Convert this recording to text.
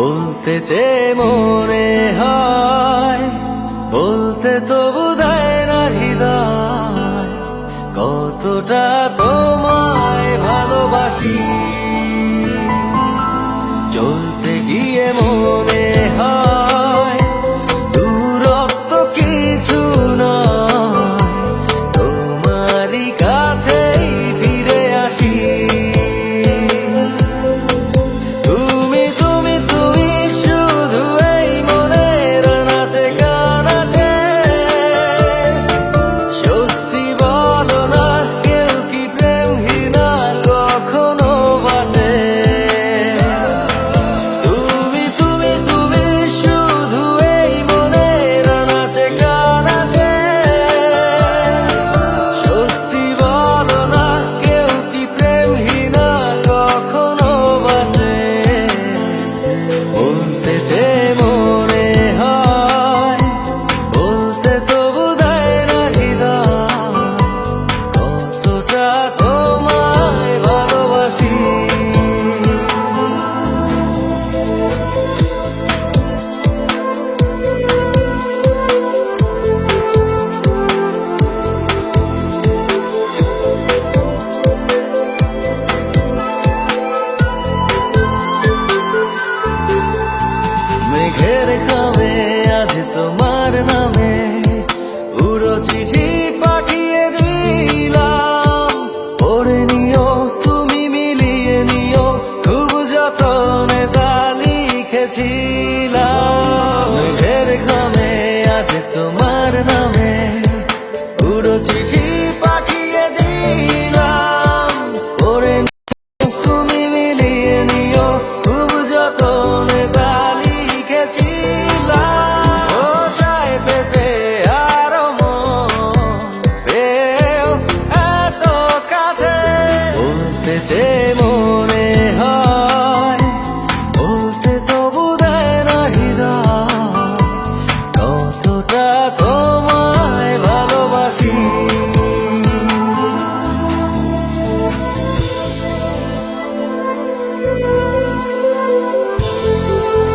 বলতে চেয়ে মনে হয়, বলতে তবু দেয় না হৃদয়, কতটা তোমায় ভালোবাসি। চলতে গিয়ে মনে হয় দূরত্ব কিছু নয়, তোমারই কাছেই ফিরে আসি। তুমি তুমি তুমি শুধু এই মনের নাচে গানাচে, সত্যি বলো না কেউ কি প্রেমহীনা কখনো বাঁচে? তুমি তুমি তুমি শুধু এই মনের নাচে গানাচে, সত্যি বলো না কেউ কি প্রেমহীনা কখনো বাঁচে? বলতে চেয়ে মনে হয়, বলতে তবু দেয় না হৃদয়, কতটা তোমায় ভালোবাসি। মেঘের খামে আজ তোমার নামে উড়ো চিঠি পাঠিয়ে দিলাম, পড়ে নিও তুমি মিলিয়ে নিও, খুব যতনে তা লিখেছিলাম।